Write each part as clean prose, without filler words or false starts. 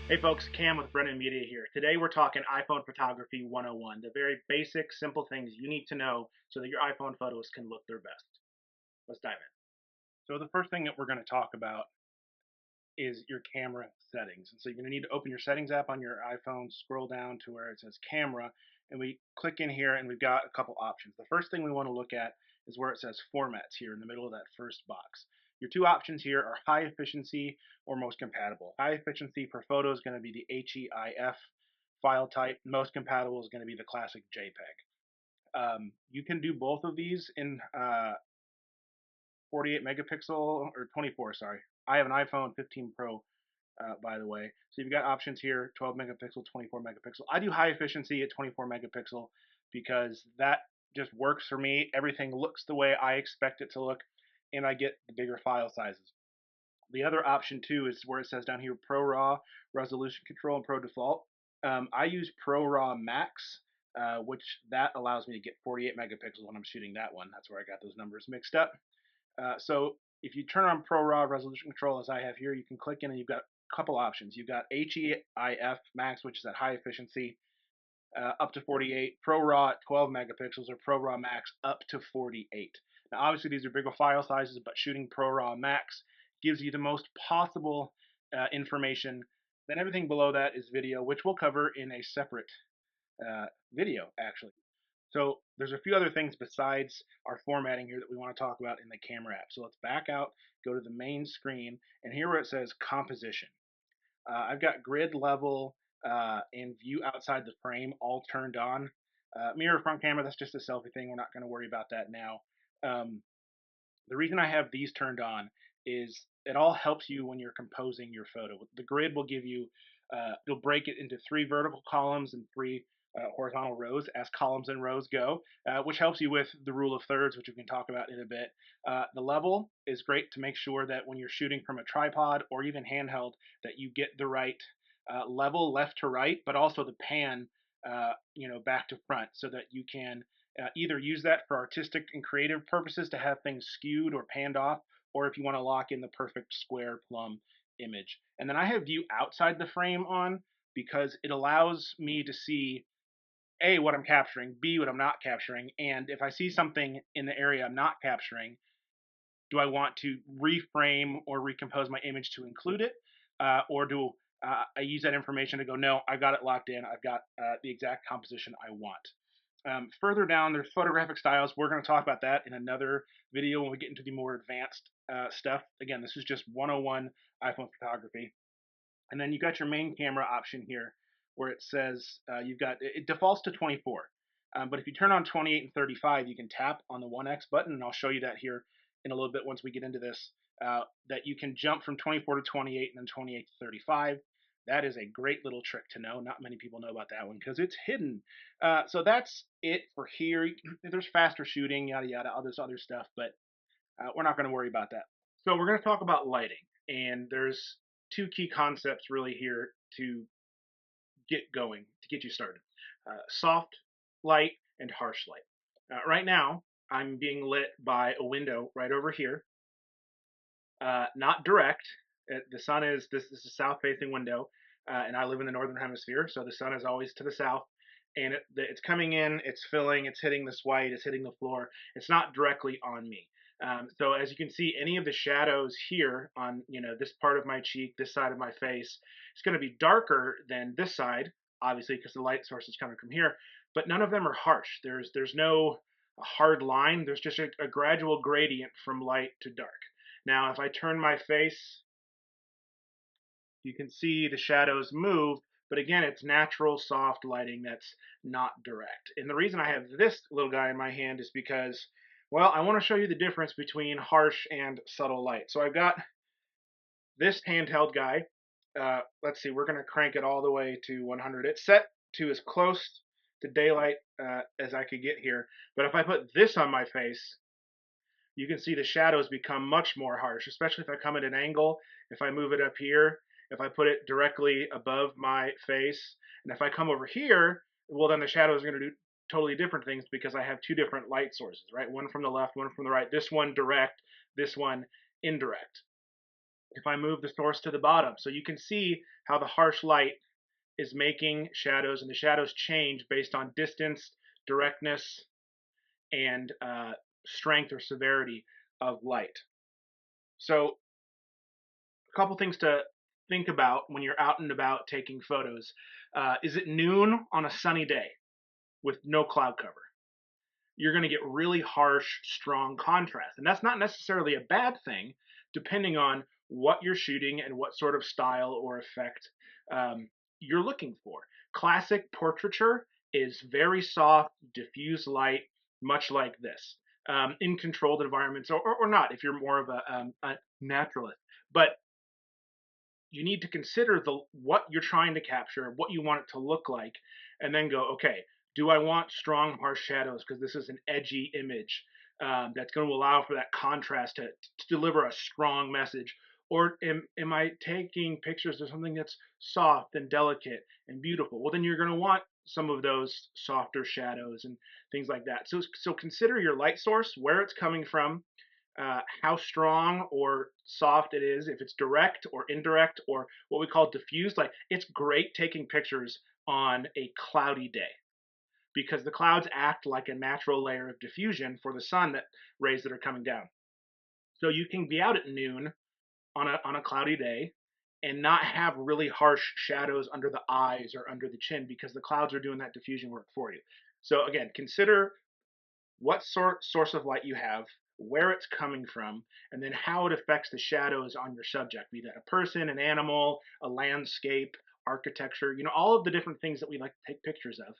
Hey folks, Cam with Brennan Media here. Today we're talking iPhone Photography 101, the very basic, simple things you need to know so that your iPhone photos can look their best. Let's dive in. So the first thing that we're going to talk about is your camera settings. And so you're going to need to open your settings app on your iPhone, scroll down to where it says camera, and we click in here and we've got a couple options. The first thing we want to look at is where it says formats here in the middle of that first box. Your two options here are high efficiency or most compatible. High efficiency for photo is going to be the HEIF file type. Most compatible is going to be the classic JPEG. You can do both of these in 48 megapixel or 24, sorry. I have an iPhone 15 Pro, by the way. So you've got options here, 12 megapixel, 24 megapixel. I do high efficiency at 24 megapixel because that just works for me. Everything looks the way I expect it to look, and I get the bigger file sizes. The other option too is where it says down here Pro RAW, Resolution Control, and Pro Default. I use Pro RAW Max, which that allows me to get 48 megapixels when I'm shooting that one. That's where I got those numbers mixed up. So if you turn on Pro Raw Resolution Control, as I have here, you can click in and you've got a couple options. You've got HEIF Max, which is at high efficiency, up to 48, Pro Raw at 12 megapixels, or Pro Raw Max up to 48. Now, obviously, these are bigger file sizes, but shooting Pro Raw Max gives you the most possible information. Then everything below that is video, which we'll cover in a separate video, actually. So there's a few other things besides our formatting here that we want to talk about in the camera app. So let's back out, go to the main screen, and here where it says composition. I've got grid level and view outside the frame all turned on. Mirror front camera, that's just a selfie thing. We're not going to worry about that now. The reason I have these turned on is it all helps you when you're composing your photo. The grid will give you, it'll break it into 3 vertical columns and 3 horizontal rows as columns and rows go, which helps you with the rule of thirds, which we can talk about in a bit. The level is great to make sure that when you're shooting from a tripod or even handheld, that you get the right level left to right, but also the pan, back to front, so that you can either use that for artistic and creative purposes to have things skewed or panned off, or if you want to lock in the perfect square plumb image. And then I have view outside the frame on because it allows me to see A, what I'm capturing, B, what I'm not capturing, and if I see something in the area I'm not capturing, do I want to reframe or recompose my image to include it, or do I use that information to go, no, I got it locked in, I've got the exact composition I want. Further down, there's photographic styles. We're going to talk about that in another video when we get into the more advanced stuff. Again, this is just 101 iPhone photography. And then you got your main camera option here where it says you've got, it defaults to 24. But if you turn on 28 and 35, you can tap on the 1X button, and I'll show you that here in a little bit once we get into this, that you can jump from 24 to 28 and then 28 to 35. That is a great little trick to know. Not many people know about that one because it's hidden. So that's it for here. There's faster shooting, yada yada, all this other stuff, but we're not going to worry about that. So we're going to talk about lighting, and there's two key concepts really here to get going, to get you started. Soft light and harsh light. Right now, I'm being lit by a window right over here, not direct. The sun is, this is a south-facing window, and I live in the northern hemisphere, so the sun is always to the south, and it's coming in, it's filling, it's hitting this white, it's hitting the floor. It's not directly on me. So as you can see, any of the shadows here on this part of my cheek, this side of my face, it's going to be darker than this side, obviously because the light source is coming from here. But none of them are harsh. There's no hard line. There's just a gradual gradient from light to dark. Now, if I turn my face, you can see the shadows move, but again, it's natural, soft lighting that's not direct. And the reason I have this little guy in my hand is because, well, I want to show you the difference between harsh and subtle light. So I've got this handheld guy. Let's see, we're going to crank it all the way to 100. It's set to as close to daylight as I could get here. But if I put this on my face, you can see the shadows become much more harsh, especially if I come at an angle, if I move it up here, if I put it directly above my face, and if I come over here, well, then the shadows are going to do totally different things because I have two different light sources, right? One from the left, one from the right. This one direct, this one indirect. if I move the source to the bottom. So you can see how the harsh light is making shadows, and the shadows change based on distance, directness, and strength or severity of light. So a couple things to think about when you're out and about taking photos. Is it noon on a sunny day with no cloud cover? You're going to get really harsh, strong contrast. And that's not necessarily a bad thing, depending on what you're shooting and what sort of style or effect you're looking for. Classic portraiture is very soft, diffuse light, much like this. In controlled environments, or not, if you're more of a naturalist. But you need to consider what you're trying to capture, what you want it to look like, and then go, okay, do I want strong, harsh shadows because this is an edgy image that's going to allow for that contrast to deliver a strong message? Or am I taking pictures of something that's soft and delicate and beautiful? Well, then you're going to want some of those softer shadows and things like that. So consider your light source, where it's coming from, how strong or soft it is, if it's direct or indirect or what we call diffused. Like, it's great taking pictures on a cloudy day because the clouds act like a natural layer of diffusion for the sun that rays that are coming down. So you can be out at noon on a cloudy day and not have really harsh shadows under the eyes or under the chin because the clouds are doing that diffusion work for you. So again, consider what source of light you have, where it's coming from, and then how it affects the shadows on your subject, be that a person, an animal, a landscape, architecture, all of the different things that we like to take pictures of.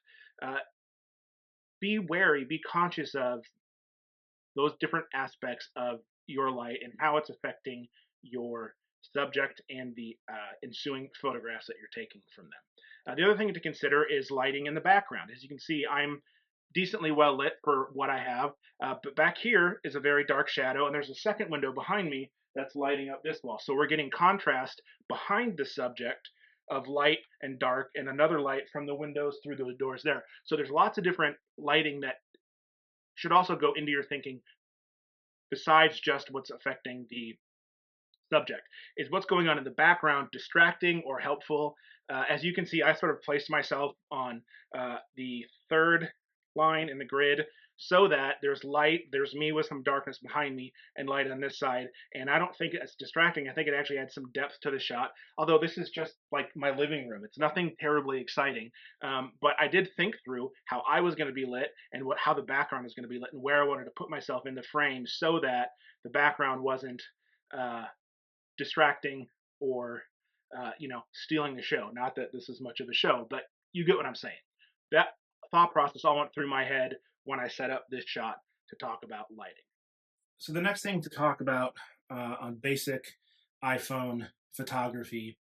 Be wary, be conscious of those different aspects of your light and how it's affecting your subject and the ensuing photographs that you're taking from them. The other thing to consider is lighting in the background. As you can see, I'm decently well lit for what I have, but back here is a very dark shadow, and there's a second window behind me that's lighting up this wall. So we're getting contrast behind the subject of light and dark, and another light from the windows through the doors there. So there's lots of different lighting that should also go into your thinking besides just what's affecting the subject. Is what's going on in the background distracting or helpful? As you can see, I sort of placed myself on the third line in the grid so that there's light, there's me with some darkness behind me, and light on this side. And I don't think it's distracting. I think it actually adds some depth to the shot. Although this is just like my living room, it's nothing terribly exciting. But I did think through how I was going to be lit and how the background is going to be lit and where I wanted to put myself in the frame so that the background wasn't uh, distracting or stealing the show. Not that this is much of a show, but you get what I'm saying. That thought process all went through my head when I set up this shot to talk about lighting. So the next thing to talk about on basic iPhone photography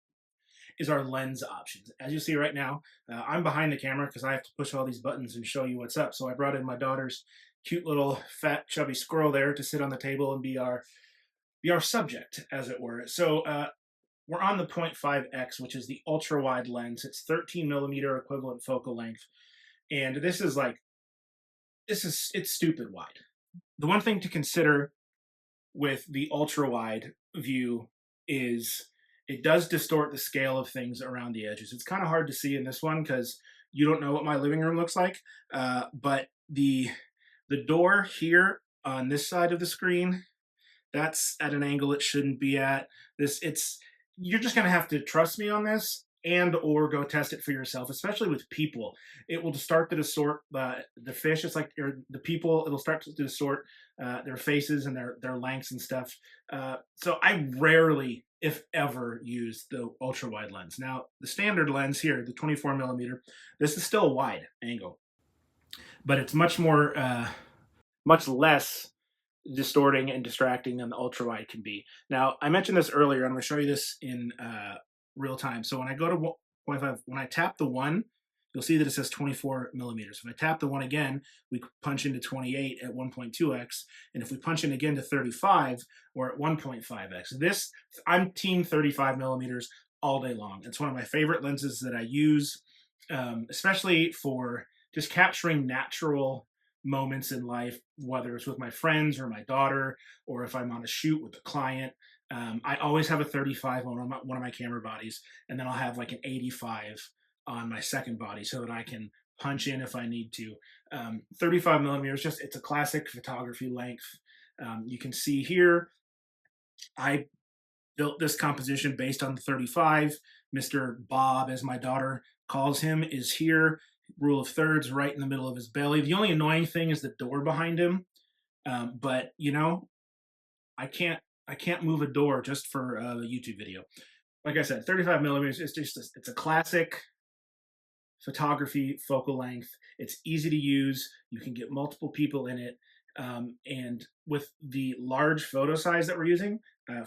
is our lens options. As you see right now, I'm behind the camera because I have to push all these buttons and show you what's up. So I brought in my daughter's cute little fat chubby squirrel there to sit on the table and be our subject, as it were. So we're on the 0.5x, which is the ultra wide lens. It's 13 millimeter equivalent focal length, and it's stupid wide. The one thing to consider with the ultra wide view is it does distort the scale of things around the edges. It's kind of hard to see in this one because you don't know what my living room looks like, but the door here on this side of the screen, that's at an angle it shouldn't be at. You're just gonna have to trust me on this and or go test it for yourself, especially with people. It will start to distort the fish. It's like the people. It'll start to distort their faces and their lengths and stuff. So I rarely, if ever, use the ultra wide lens. Now the standard lens here, the 24 millimeter, this is still a wide angle, but it's much less distorting and distracting than the ultra wide can be. Now, I mentioned this earlier. I'm going to show you this in real time. So when I go to 0.5, when I tap the 1, you'll see that it says 24 millimeters. If I tap the 1 again, we punch into 28 at 1.2x. And if we punch in again to 35, we're at 1.5x. I'm team 35 millimeters all day long. It's one of my favorite lenses that I use, especially for just capturing natural moments in life, whether it's with my friends or my daughter, or if I'm on a shoot with a client. I always have a 35 on one of my camera bodies, and then I'll have like an 85 on my second body so that I can punch in if I need to. 35 millimeters, just it's a classic photography length. You can see here, I built this composition based on the 35. Mr. Bob, as my daughter calls him, is here. Rule of thirds right in the middle of his belly. The only annoying thing is the door behind him. But you know, I can't I can't move a door just for a YouTube video. Like I said, 35 millimeters. It's a classic photography focal length. It's easy to use. You can get multiple people in it. And with the large photo size that we're using,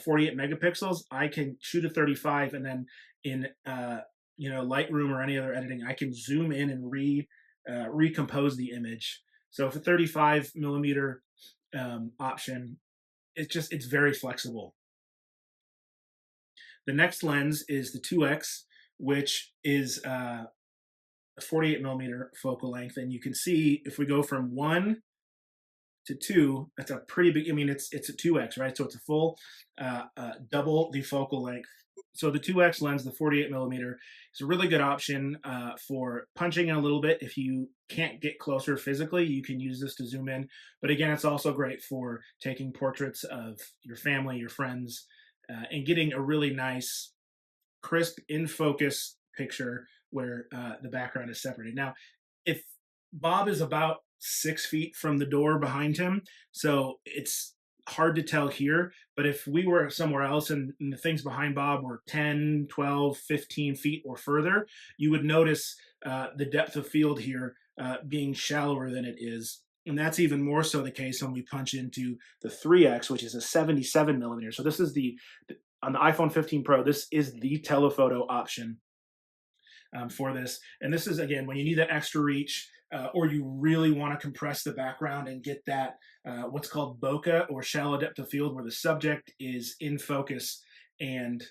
48 megapixels, I can shoot a 35, and then in Lightroom or any other editing, I can zoom in and recompose the image. So if a 35 millimeter option, it's very flexible. The next lens is the 2x, which is a 48 millimeter focal length, and you can see if we go from 1 to 2, that's a pretty big. I mean, it's a 2x, right? So it's a full double the focal length. So the 2x lens, the 48 millimeter, is a really good option for punching in a little bit. If you can't get closer physically, you can use this to zoom in. But again, it's also great for taking portraits of your family, your friends, and getting a really nice, crisp, in focus picture where the background is separated. Now, if Bob is about 6 feet from the door behind him, so it's hard to tell here, but if we were somewhere else and the things behind Bob were 10, 12, 15 feet or further, you would notice the depth of field here being shallower than it is. And that's even more so the case when we punch into the 3x, which is a 77 millimeter. So this is on the iPhone 15 Pro, this is the telephoto option for this. And this is, again, when you need that extra reach, or you really want to compress the background and get that what's called bokeh, or shallow depth of field, where the subject is in focus and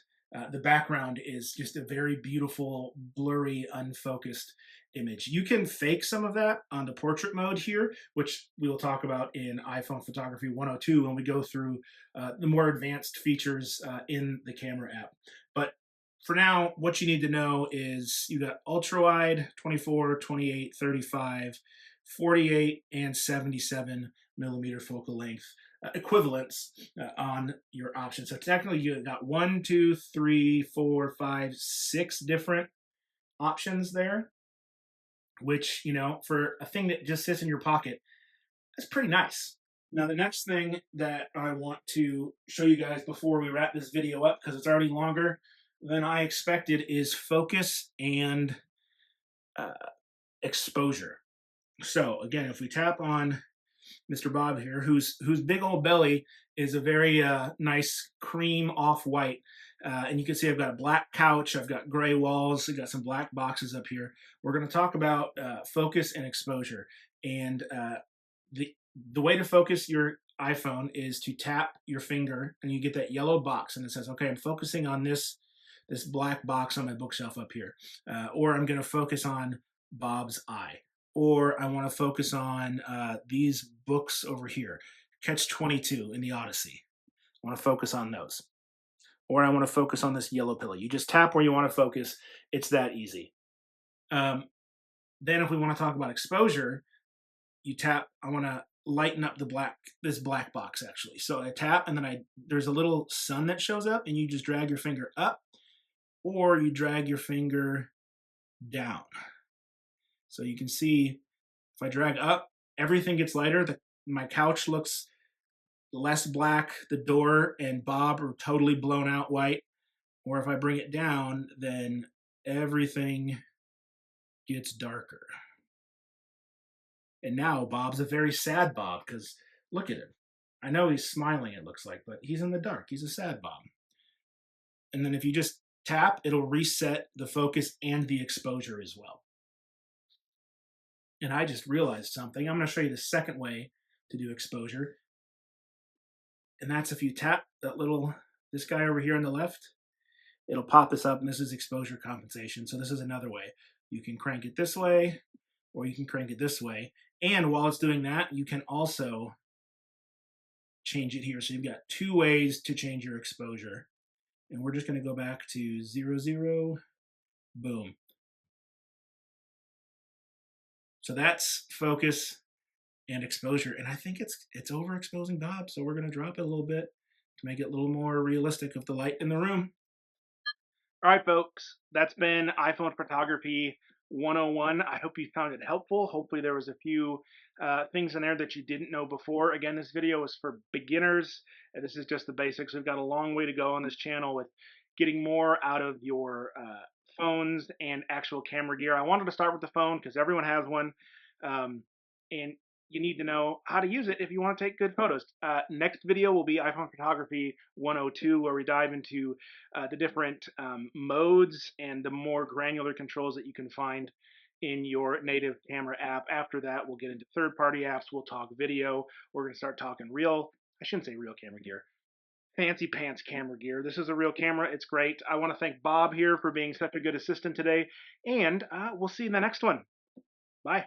the background is just a very beautiful, blurry, unfocused image. You can fake some of that on the portrait mode here, which we will talk about in iPhone Photography 102 when we go through the more advanced features in the camera app. But for now, what you need to know is you got ultra wide, 24, 28, 35, 48, and 77 millimeter focal length equivalents on your option. So technically, you got 1, 2, 3, 4, 5, 6 different options there, which, for a thing that just sits in your pocket, that's pretty nice. Now, the next thing that I want to show you guys before we wrap this video up, because it's already longer than I expected, is focus and uh, exposure. So again, if we tap on Mr. Bob here, whose big old belly is a very nice cream off-white, and you can see I've got a black couch, I've got gray walls, I've got some black boxes up here. We're going to talk about focus and exposure. And the way to focus your iPhone is to tap your finger, and you get that yellow box, and it says, okay, I'm focusing on this black box on my bookshelf up here, or I'm going to focus on Bob's eye, or I want to focus on these books over here, Catch 22 in the Odyssey. I want to focus on those, or I want to focus on this yellow pillow. You just tap where you want to focus. It's that easy. Then if we want to talk about exposure, you tap, I want to lighten up this black box actually. So I tap, and then there's a little sun that shows up, and you just drag your finger up, or you drag your finger down. So you can see if I drag up, everything gets lighter. My couch looks less black. The door and Bob are totally blown out white. Or if I bring it down, then everything gets darker. And now Bob's a very sad Bob, because look at him. I know he's smiling, it looks like, but he's in the dark. He's a sad Bob. And then if you just tap, it'll reset the focus and the exposure as well. And I just realized something. I'm going to show you the second way to do exposure. And that's if you tap this guy over here on the left, it'll pop this up, and this is exposure compensation. So this is another way. You can crank it this way, or you can crank it this way. And while it's doing that, you can also change it here. So you've got two ways to change your exposure. And we're just going to go back to 0, 0, boom. So that's focus and exposure. And I think it's overexposing Bob. So we're going to drop it a little bit to make it a little more realistic of the light in the room. All right, folks, that's been iPhone Photography 101. I hope you found it helpful. Hopefully, there was a few things in there that you didn't know before. Again, this video is for beginners. This is just the basics. We've got a long way to go on this channel with getting more out of your phones and actual camera gear. I wanted to start with the phone because everyone has one. And you need to know how to use it if you want to take good photos. Next video will be iPhone Photography 102, where we dive into the different modes and the more granular controls that you can find in your native camera app. After that, we'll get into third-party apps. We'll talk video. We're going to start talking I shouldn't say real camera gear, fancy pants camera gear. This is a real camera. It's great. I want to thank Bob here for being such a good assistant today, and we'll see you in the next one. Bye.